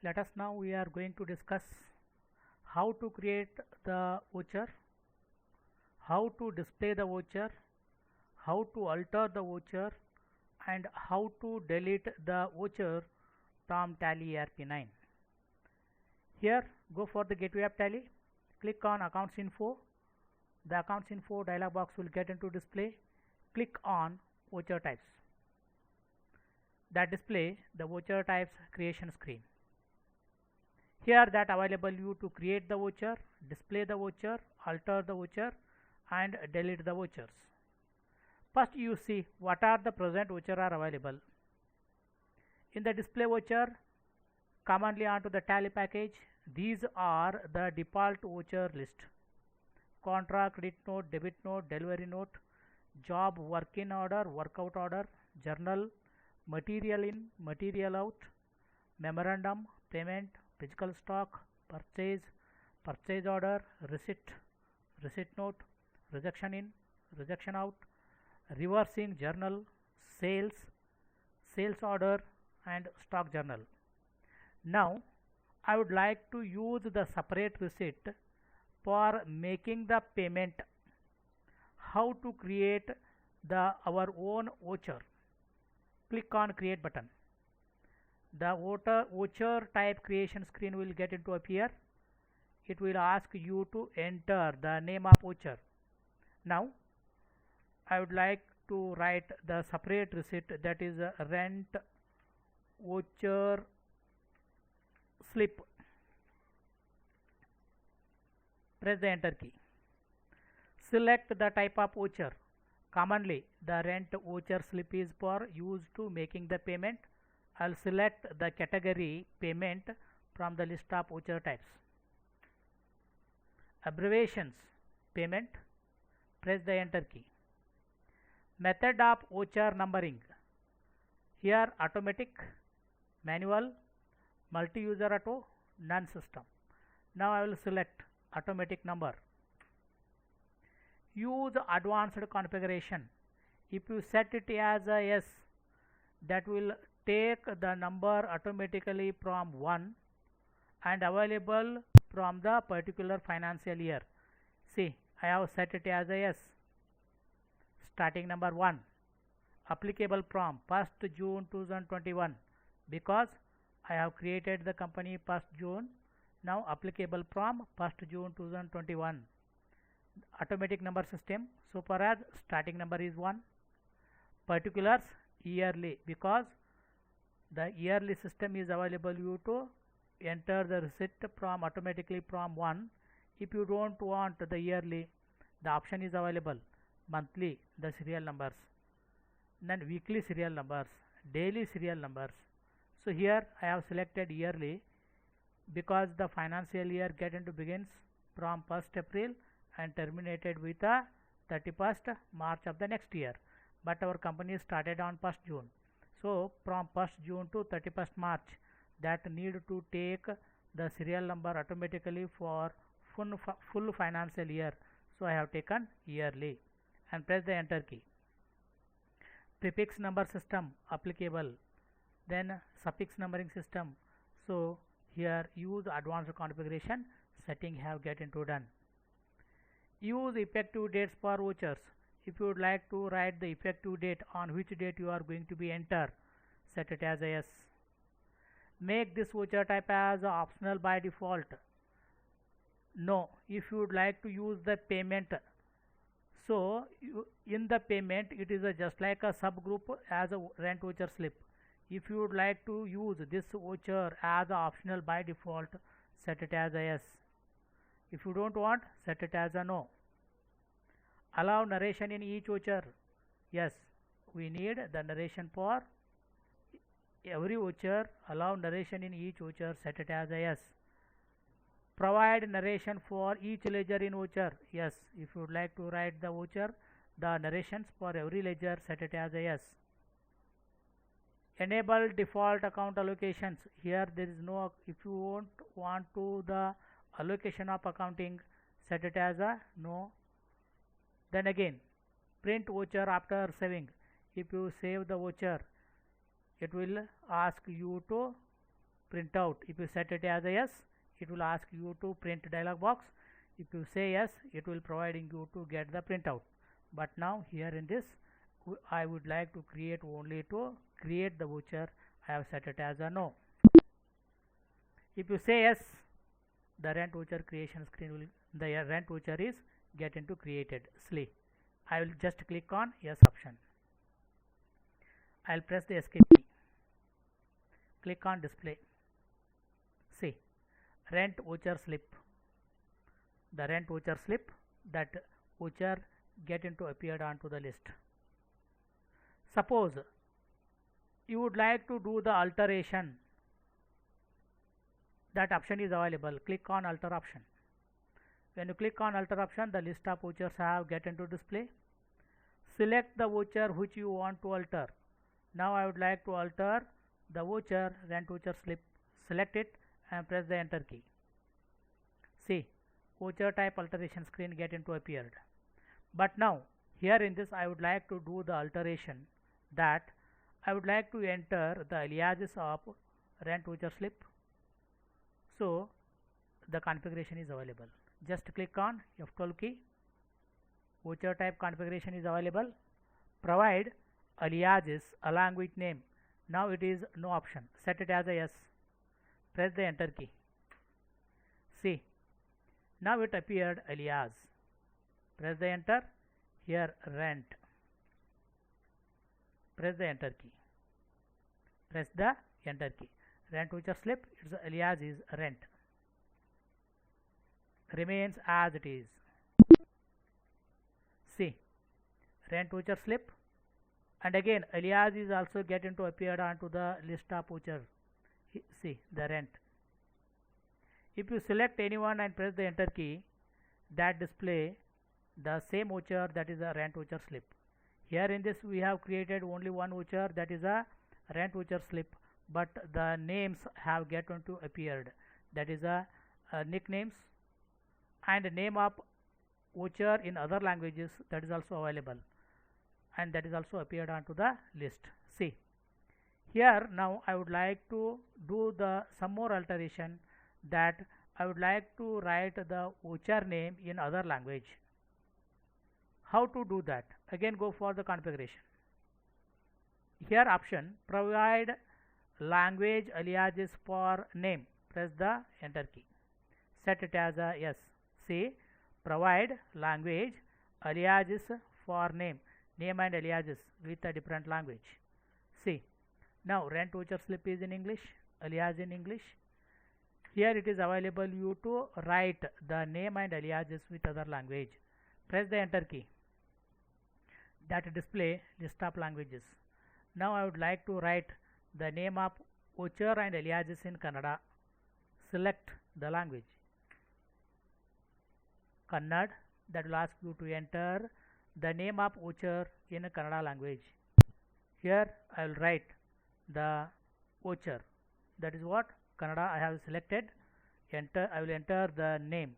Let us now we are going to discuss how to create the voucher, how to display the voucher, how to alter the voucher, and how to delete the voucher from Tally ERP9. Here, go for the gateway of Tally, click on Accounts Info. The Accounts Info dialog box will get into display. Click on Voucher Types. That display the voucher types creation screen. Here that available you to create the voucher, display the voucher, alter the voucher and delete the vouchers. First you see what are the present voucher are available. In the display voucher, commonly onto the Tally package, these are the default voucher list. Contra, credit note, debit note, delivery note, job, work in order, workout order, journal, material in, material out, memorandum, payment, physical stock, purchase, purchase order, receipt, receipt note, rejection in, rejection out, reversing journal, sales, sales order and stock journal. Now I would like to use the separate receipt for making the payment. How to create our own voucher? Click on create button. The voucher type creation screen will get into appear. It will ask you to enter the name of voucher. Now I would like to write the separate receipt, that is rent voucher slip. Press the enter key. Select the type of voucher. Commonly the rent voucher slip is for used to making the payment. I'll select the category payment from the list of voucher types. Abbreviations payment. Press the enter key. Method of voucher numbering. Here automatic, manual, multi-user auto, none system. Now I will select automatic number. Use advanced configuration. If you set it as a yes, that will take the number automatically from 1 and available from the particular financial year. See, I have set it as a yes. Starting number 1, applicable from 1st June 2021, because I have created the company 1st June. Now applicable from 1st June 2021. Automatic number system, so far as starting number is 1. Particulars yearly, because the yearly system is available you to enter the receipt from automatically from 1. If you don't want the yearly, the option is available monthly, the serial numbers, then weekly serial numbers, daily serial numbers. So here I have selected yearly because the financial year begins from 1st April and terminated with 31st March of the next year, but our company started on 1st June. So from 1st June to 31st March, that need to take the serial number automatically for full financial year. So I have taken yearly and press the enter key. Prefix number system applicable, then suffix numbering system. So here use advanced configuration setting have get into done. Use effective dates for vouchers. If you would like to write the effective date on which date you are going to be enter, set it as a yes. Make this voucher type as optional by default. No, if you would like to use the payment, so in the payment it is just like a subgroup as a rent voucher slip. If you would like to use this voucher as optional by default, set it as a yes. If you don't want, set it as a no. Allow narration in each voucher. Yes, we need the narration for every voucher. Allow narration in each voucher, set it as a yes. Provide narration for each ledger in voucher. Yes, if you would like to write the voucher, the narrations for every ledger, set it as a yes. Enable default account allocations. Here there is no, if you won't want to the allocation of accounting, set it as a no. Then again, print voucher after saving. If you save the voucher, it will ask you to print out. If you set it as a yes, it will ask you to print dialog box. If you say yes, it will providing you to get the printout. But now here in this, I would like to create only to create the voucher. I have set it as a no. If you say yes, the rent voucher creation screen will, the rent voucher is get into created. See, I will just click on yes option. I'll press the escape key. Click on display. See, rent voucher slip. The rent voucher slip, that voucher get into appeared onto the list. Suppose you would like to do the alteration, that option is available. Click on alter option. When you click on alter option, the list of vouchers have get into display. Select the voucher which you want to alter. Now I would like to alter the voucher, rent voucher slip. Select it and press the enter key. See, voucher type alteration screen get into appeared. But now here in this I would like to do the alteration, that I would like to enter the aliases of rent voucher slip. So the configuration is available. Just click on F12 key. Voucher type configuration is available. Provide aliases along with name. Now it is no option. Set it as a yes. Press the enter key. See, now it appeared alias. Press the enter. Here rent. Press the enter key. Press the enter key. Rent voucher slip, its alias is rent. Remains as it is. See, rent voucher slip, and again alias is also get into appeared onto the list of voucher. See, the rent. If you select anyone and press the enter key, that display the same voucher, that is a rent voucher slip. Here in this we have created only one voucher, that is a rent voucher slip, but the names have get into appeared, that is a nicknames, and name of voucher in other languages, that is also available, and that is also appeared onto the list. See, here now I would like to do the some more alteration, that I would like to write the voucher name in other language. How to do that? Again go for the configuration. Here option provide language aliases for name. Press the enter key. Set it as a yes. See, provide language aliases for name and aliases with a different language. See, now rent voucher slip is in English, alias in English. Here it is available you to write the name and aliases with other language. Press the enter key. That display list of languages. Now I would like to write the name of voucher and aliases in Kannada. Select the language. Kannada, that will ask you to enter the name of voucher in a Kannada language. Here I will write the voucher. That is what Kannada I have selected. Enter. I will enter the name.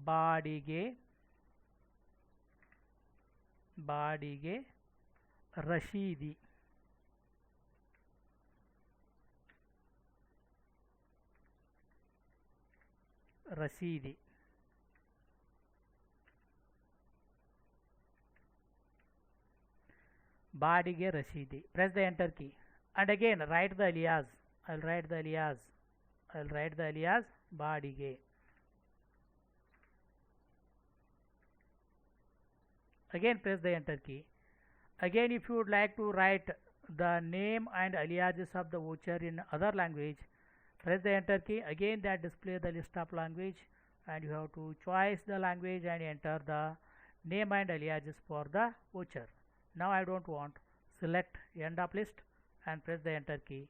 Badige Rashidi. Badige Rashidi. Press the enter key. And again write the alias. I will write the alias. Badige. Again press the enter key. Again if you would like to write the name and aliases of the voucher in other language, press the enter key. Again that display the list of language, and you have to choose the language and enter the name and aliases for the voucher. Now I don't want. Select end of list and press the enter key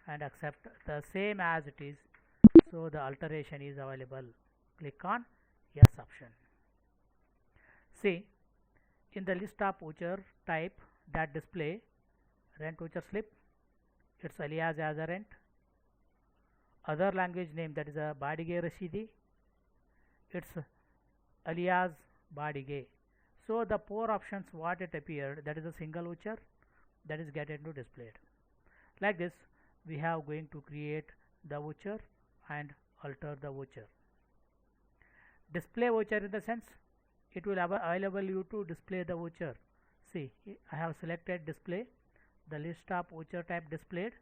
and accept the same as it is. So the alteration is available. Click on yes option. See, in the list of voucher type, that display rent voucher slip, its alias as a rent, other language name, that is a Badige Rashidi, its alias Badige. So the four options what it appeared, that is a single voucher, that is get into displayed. Like this we have going to create the voucher and alter the voucher. Display voucher in the sense it will available you to display the voucher. See, I have selected display, the list of voucher type displayed.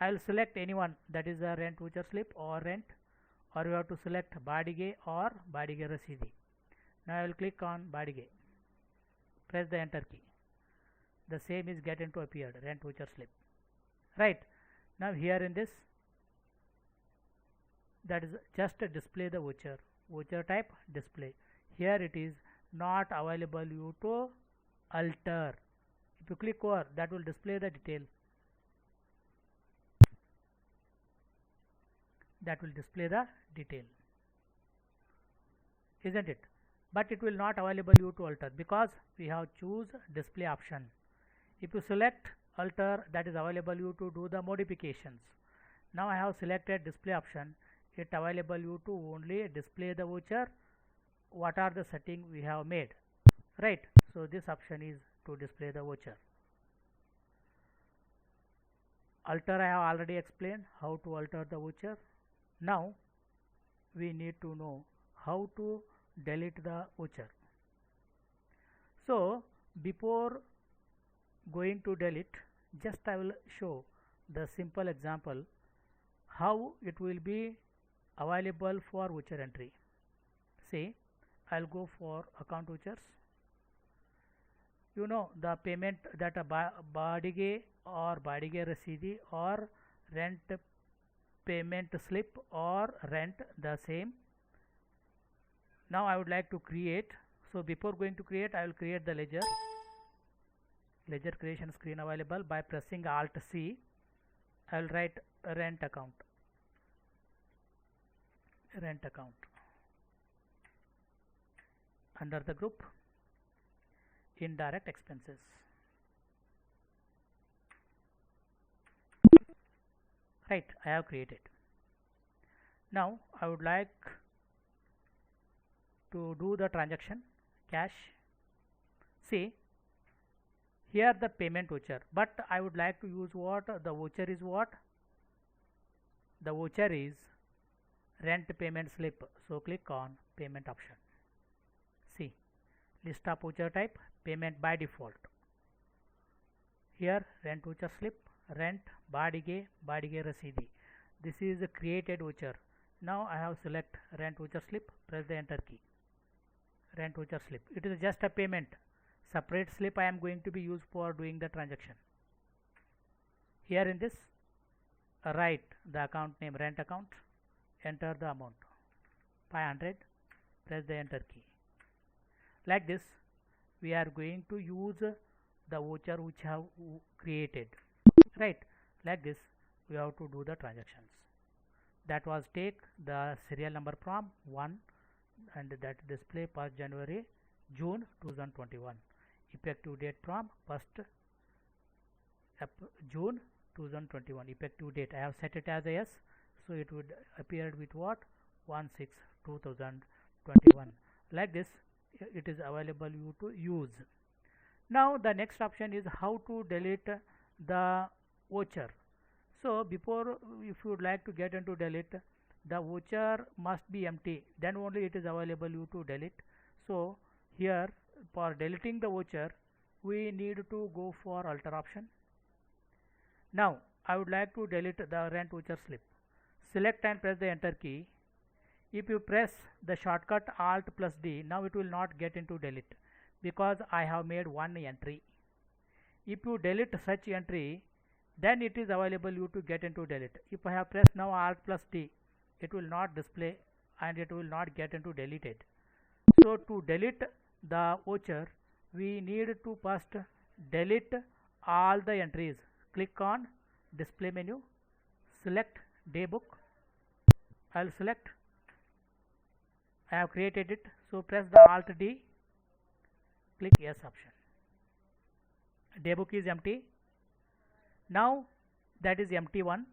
I will select anyone, that is a rent voucher slip or rent, or you have to select Badige or Badige Rasidi. Now I will click on Badige, press the enter key. The same is getting to appeared, rent voucher slip. Right, now here in this, that is just display the voucher, voucher type display. Here it is not available you to alter. If you click over, that will display the detail. That will display the detail, isn't it? But it will not available you to alter because we have choose display option. If you select alter, that is available you to do the modifications. Now I have selected display option. It available you to only display the voucher. What are the setting we have made, right? So this option is to display the voucher. Alter I have already explained how to alter the voucher. Now we need to know how to delete the voucher. So before going to delete, just I will show the simple example how it will be available for voucher entry. See, I'll go for account vouchers. You know the payment that a Badige or Badige Rasidi or rent payment slip or rent the same. Now I would like to create. So before going to create, I will create the ledger. Ledger creation screen available. By pressing Alt C, I will write rent account. Rent account. Under the group indirect expenses. Right, I have created. Now I would like to do the transaction cash. See, here the payment voucher, but I would like to use what? The voucher is what? The voucher is rent payment slip. So click on payment option. See, list of voucher type, payment by default. Here rent voucher slip, rent, Badige, Badige Rasidi. This is a created voucher. Now I have select rent voucher slip, press the enter key. Rent voucher slip. It is just a payment. Separate slip I am going to be used for doing the transaction. Here in this, write the account name rent account, enter the amount 500, press the enter key. Like this, we are going to use the voucher which have created, right? Like this, we have to do the transactions. That was take the serial number from 1 and that display 1st January, June 2021. Effective date from 1st June 2021. Effective date I have set it as a yes, so it would appear with what? 1/6/2021. Like this, it is available you to use. Now the next option is how to delete the voucher. So before, if you would like to get into delete, the voucher must be empty, then only it is available you to delete. So here for deleting the voucher, we need to go for alter option. Now I would like to delete the rent voucher slip. Select and press the enter key. If you press the shortcut Alt plus D, now it will not get into delete because I have made one entry. If you delete such entry, then it is available you to get into delete. If I have pressed now Alt plus D, it will not display and it will not get into deleted. So to delete the voucher, we need to first delete all the entries. Click on display menu, select daybook. I will select, I have created it, so press the Alt D, click yes option. Daybook is empty. Now that is empty one,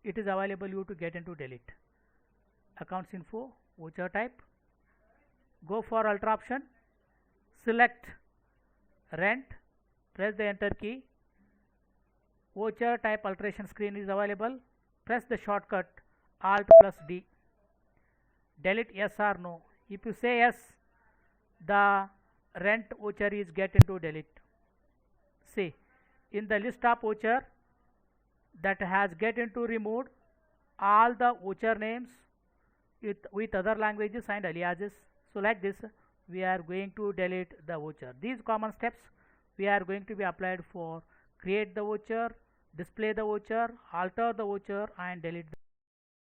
it is available you to get into delete. Accounts info, voucher type, go for alter option, select rent, press the enter key. Voucher type alteration screen is available. Press the shortcut Alt plus D. Delete yes or no. If you say yes, the rent voucher is get into delete. See, in the list of voucher that has get into removed all the voucher names with other languages and aliases. So like this, we are going to delete the voucher. These common steps we are going to be applied for create the voucher, display the voucher, alter the voucher and delete